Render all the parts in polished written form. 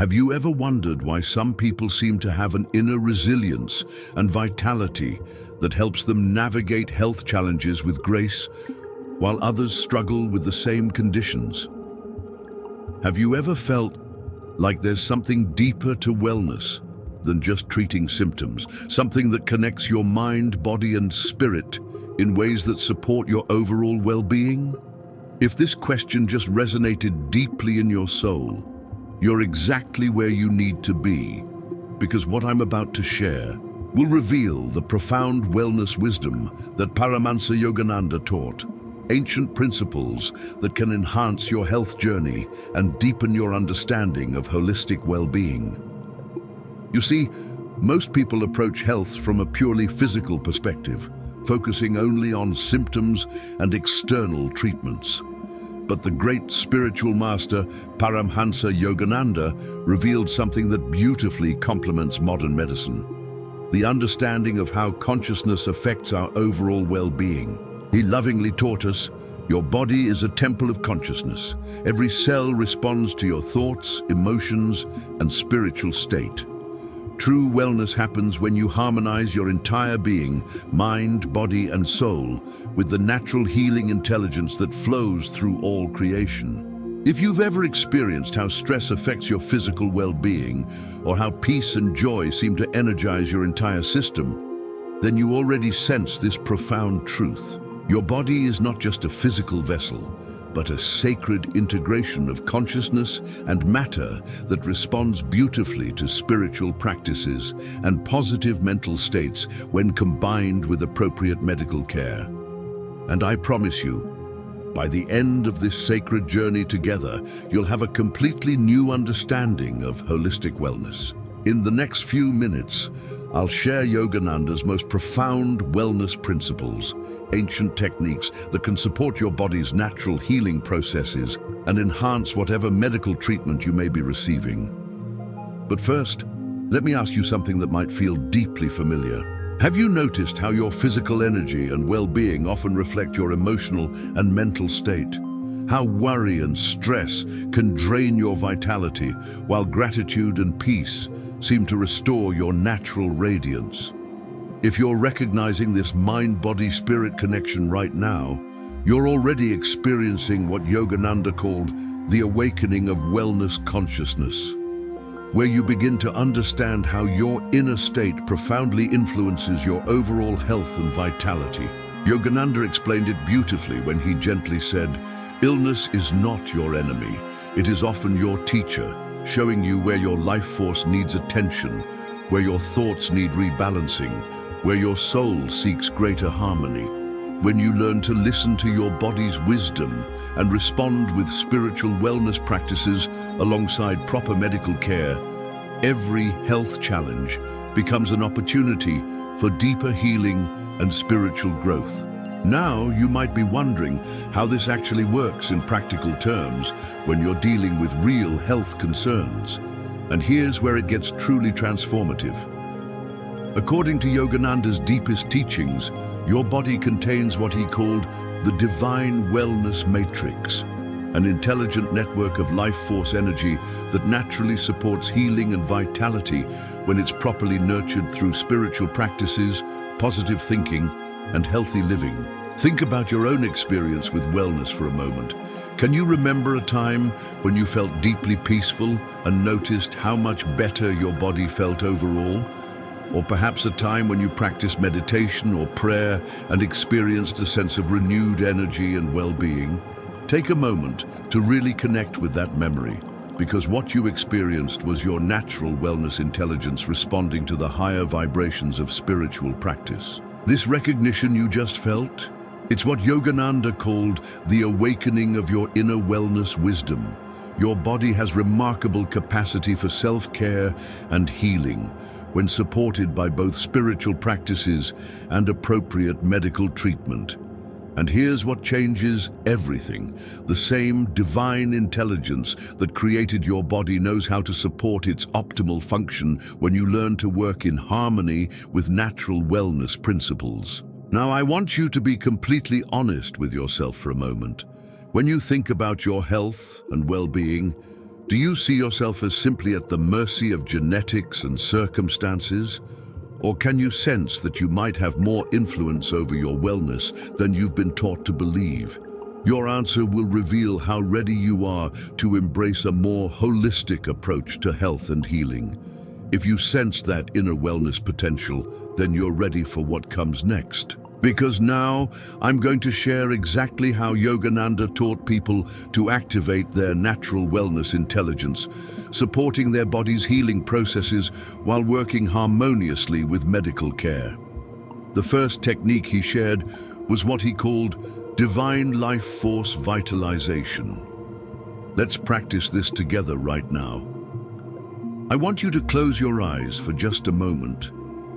Have you ever wondered why some people seem to have an inner resilience and vitality that helps them navigate health challenges with grace, while others struggle with the same conditions? Have you ever felt like there's something deeper to wellness than just treating symptoms, something that connects your mind, body, and spirit in ways that support your overall well-being? If this question just resonated deeply in your soul, you're exactly where you need to be, because what I'm about to share will reveal the profound wellness wisdom that Paramhansa Yogananda taught, ancient principles that can enhance your health journey and deepen your understanding of holistic well-being. You see, most people approach health from a purely physical perspective, focusing only on symptoms and external treatments. But the great spiritual master, Paramhansa Yogananda, revealed something that beautifully complements modern medicine: the understanding of how consciousness affects our overall well-being. He lovingly taught us, your body is a temple of consciousness. Every cell responds to your thoughts, emotions, and spiritual state. True wellness happens when you harmonize your entire being, mind, body, and soul, with the natural healing intelligence that flows through all creation. If you've ever experienced how stress affects your physical well-being, or how peace and joy seem to energize your entire system, then you already sense this profound truth. Your body is not just a physical vessel, but a sacred integration of consciousness and matter that responds beautifully to spiritual practices and positive mental states when combined with appropriate medical care. And I promise you, by the end of this sacred journey together, you'll have a completely new understanding of holistic wellness. In the next few minutes, I'll share Yogananda's most profound wellness principles, ancient techniques that can support your body's natural healing processes and enhance whatever medical treatment you may be receiving. But first, let me ask you something that might feel deeply familiar. Have you noticed how your physical energy and well-being often reflect your emotional and mental state? How worry and stress can drain your vitality, while gratitude and peace seem to restore your natural radiance? If you're recognizing this mind-body-spirit connection right now, you're already experiencing what Yogananda called the awakening of wellness consciousness, where you begin to understand how your inner state profoundly influences your overall health and vitality. Yogananda explained it beautifully when he gently said, "Illness is not your enemy. It is often your teacher, showing you where your life force needs attention, where your thoughts need rebalancing, where your soul seeks greater harmony. When you learn to listen to your body's wisdom and respond with spiritual wellness practices alongside proper medical care, every health challenge becomes an opportunity for deeper healing and spiritual growth." Now you might be wondering how this actually works in practical terms when you're dealing with real health concerns. And here's where it gets truly transformative. According to Yogananda's deepest teachings, your body contains what he called the divine wellness matrix, an intelligent network of life force energy that naturally supports healing and vitality when it's properly nurtured through spiritual practices, positive thinking, and healthy living. Think about your own experience with wellness for a moment. Can you remember a time when you felt deeply peaceful and noticed how much better your body felt overall? Or perhaps a time when you practiced meditation or prayer and experienced a sense of renewed energy and well-being? Take a moment to really connect with that memory, because what you experienced was your natural wellness intelligence responding to the higher vibrations of spiritual practice. This recognition you just felt, it's what Yogananda called the awakening of your inner wellness wisdom. Your body has remarkable capacity for self-care and healing when supported by both spiritual practices and appropriate medical treatment. And here's what changes everything. The same divine intelligence that created your body knows how to support its optimal function when you learn to work in harmony with natural wellness principles. Now, I want you to be completely honest with yourself for a moment. When you think about your health and well-being, Do you see yourself as simply at the mercy of genetics and circumstances? Or can you sense that you might have more influence over your wellness than you've been taught to believe? Your answer will reveal how ready you are to embrace a more holistic approach to health and healing. If you sense that inner wellness potential, then you're ready for what comes next. Because now I'm going to share exactly how Yogananda taught people to activate their natural wellness intelligence, supporting their body's healing processes while working harmoniously with medical care. The first technique he shared was what he called divine life force vitalization. Let's practice this together right now. I want you to close your eyes for just a moment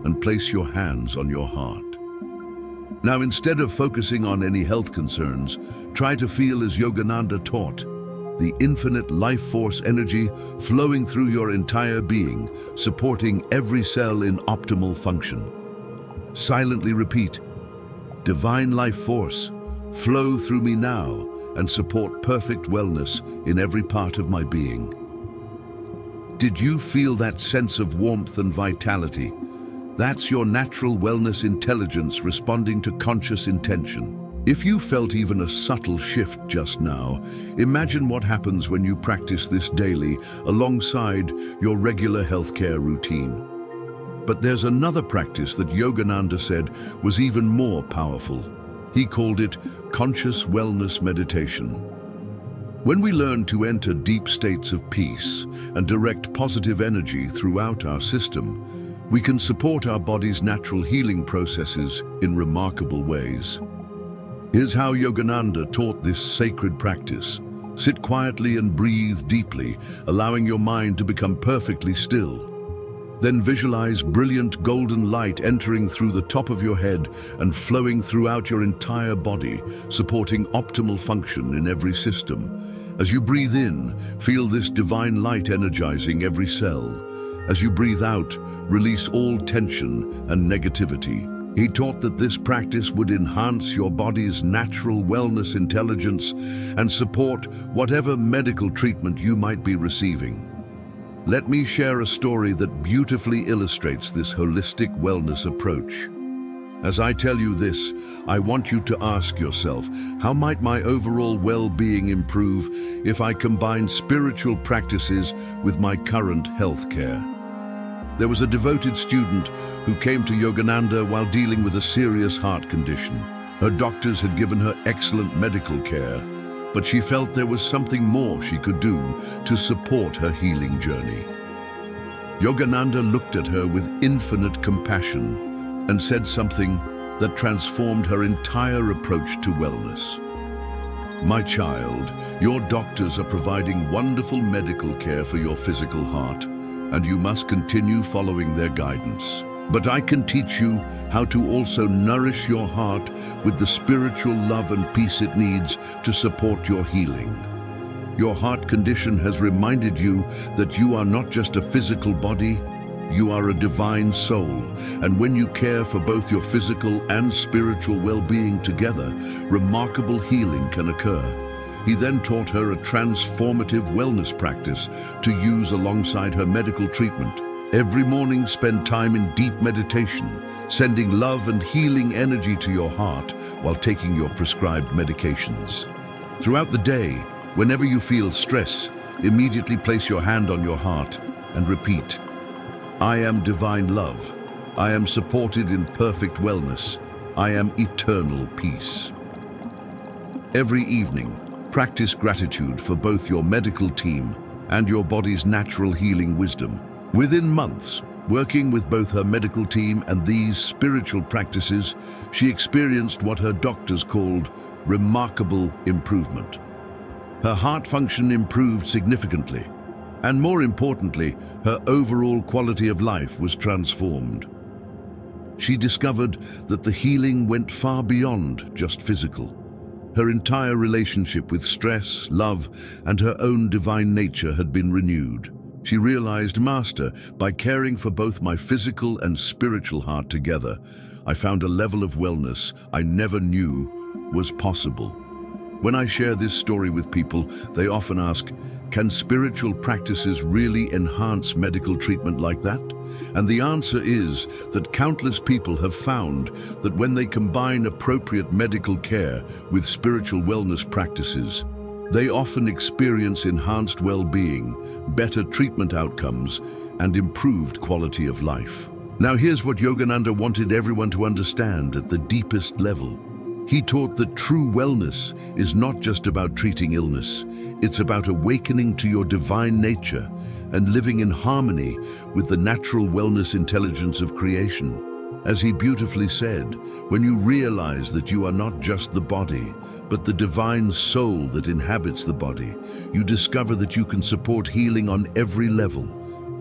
and place your hands on your heart. Now, instead of focusing on any health concerns, try to feel as Yogananda taught, the infinite life force energy flowing through your entire being, supporting every cell in optimal function. Silently repeat, divine life force, flow through me now and support perfect wellness in every part of my being. Did you feel that sense of warmth and vitality? That's your natural wellness intelligence responding to conscious intention. If you felt even a subtle shift just now, imagine what happens when you practice this daily alongside your regular healthcare routine. But there's another practice that Yogananda said was even more powerful. He called it conscious wellness meditation. When we learn to enter deep states of peace and direct positive energy throughout our system, we can support our body's natural healing processes in remarkable ways. Here's how Yogananda taught this sacred practice. Sit quietly and breathe deeply, allowing your mind to become perfectly still. Then visualize brilliant golden light entering through the top of your head and flowing throughout your entire body, supporting optimal function in every system. As you breathe in, feel this divine light energizing every cell. As you breathe out, release all tension and negativity. He taught that this practice would enhance your body's natural wellness intelligence and support whatever medical treatment you might be receiving. Let me share a story that beautifully illustrates this holistic wellness approach. As I tell you this, I want you to ask yourself, how might my overall well-being improve if I combine spiritual practices with my current health care? There was a devoted student who came to Yogananda while dealing with a serious heart condition. Her doctors had given her excellent medical care, but she felt there was something more she could do to support her healing journey. Yogananda looked at her with infinite compassion and said something that transformed her entire approach to wellness. My child, your doctors are providing wonderful medical care for your physical heart, and you must continue following their guidance. But I can teach you how to also nourish your heart with the spiritual love and peace it needs to support your healing. Your heart condition has reminded you that you are not just a physical body, you are a divine soul, and when you care for both your physical and spiritual well-being together, remarkable healing can occur. He then taught her a transformative wellness practice to use alongside her medical treatment. Every morning, spend time in deep meditation, sending love and healing energy to your heart while taking your prescribed medications. Throughout the day, whenever you feel stress, immediately place your hand on your heart and repeat, I am divine love. I am supported in perfect wellness. I am eternal peace. Every evening, practice gratitude for both your medical team and your body's natural healing wisdom. Within months, working with both her medical team and these spiritual practices, she experienced what her doctors called remarkable improvement. Her heart function improved significantly, and more importantly, her overall quality of life was transformed. She discovered that the healing went far beyond just physical. Her entire relationship with stress, love, and her own divine nature had been renewed. She realized, Master, by caring for both my physical and spiritual heart together, I found a level of wellness I never knew was possible. When I share this story with people, they often ask, Can spiritual practices really enhance medical treatment like that? And the answer is that countless people have found that when they combine appropriate medical care with spiritual wellness practices, they often experience enhanced well-being, better treatment outcomes, and improved quality of life. Now here's what Yogananda wanted everyone to understand at the deepest level. He taught that true wellness is not just about treating illness, it's about awakening to your divine nature and living in harmony with the natural wellness intelligence of creation. As he beautifully said, when you realize that you are not just the body, but the divine soul that inhabits the body, you discover that you can support healing on every level: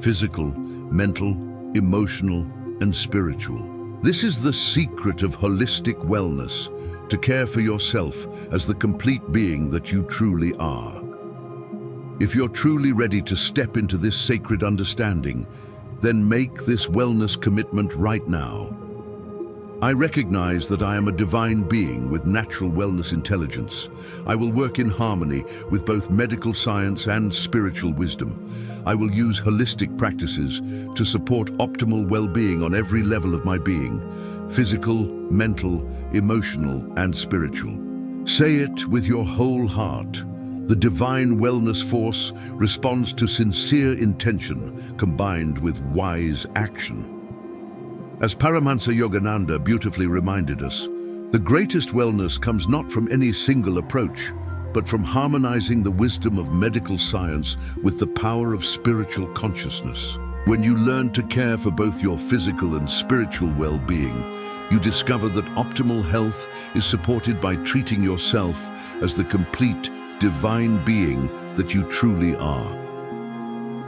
physical, mental, emotional, and spiritual. This is the secret of holistic wellness, to care for yourself as the complete being that you truly are. If you're truly ready to step into this sacred understanding, then make this wellness commitment right now. I recognize that I am a divine being with natural wellness intelligence. I will work in harmony with both medical science and spiritual wisdom. I will use holistic practices to support optimal well-being on every level of my being: physical, mental, emotional, and spiritual. Say it with your whole heart. The divine wellness force responds to sincere intention combined with wise action. As Paramhansa Yogananda beautifully reminded us, the greatest wellness comes not from any single approach, but from harmonizing the wisdom of medical science with the power of spiritual consciousness. When you learn to care for both your physical and spiritual well-being, you discover that optimal health is supported by treating yourself as the complete, divine being that you truly are.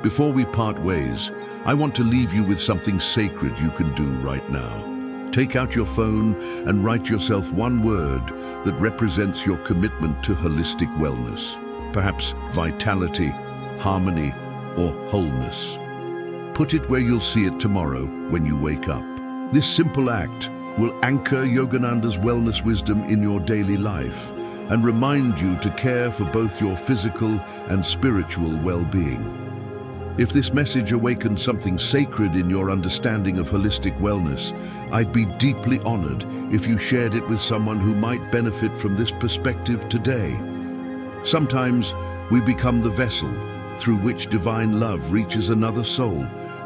Before we part ways, I want to leave you with something sacred you can do right now. Take out your phone and write yourself one word that represents your commitment to holistic wellness. Perhaps vitality, harmony, or wholeness. Put it where you'll see it tomorrow when you wake up. This simple act will anchor Yogananda's wellness wisdom in your daily life and remind you to care for both your physical and spiritual well-being. If this message awakened something sacred in your understanding of holistic wellness, I'd be deeply honored if you shared it with someone who might benefit from this perspective today. Sometimes we become the vessel through which divine love reaches another soul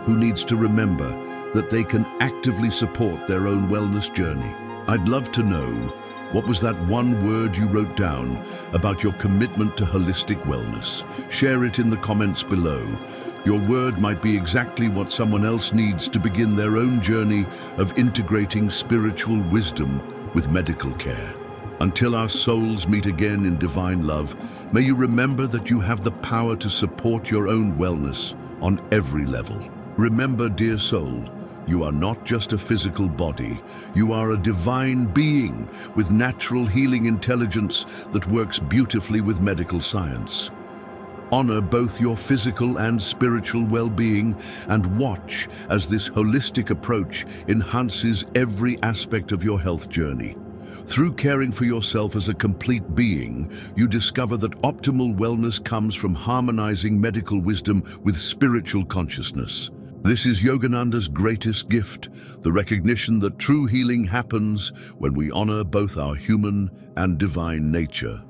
who needs to remember that they can actively support their own wellness journey. I'd love to know, what was that one word you wrote down about your commitment to holistic wellness? Share it in the comments below. Your word might be exactly what someone else needs to begin their own journey of integrating spiritual wisdom with medical care. Until our souls meet again in divine love, may you remember that you have the power to support your own wellness on every level. Remember, dear soul, you are not just a physical body. You are a divine being with natural healing intelligence that works beautifully with medical science. Honor both your physical and spiritual well-being and watch as this holistic approach enhances every aspect of your health journey. Through caring for yourself as a complete being, you discover that optimal wellness comes from harmonizing medical wisdom with spiritual consciousness. This is Yogananda's greatest gift, the recognition that true healing happens when we honor both our human and divine nature.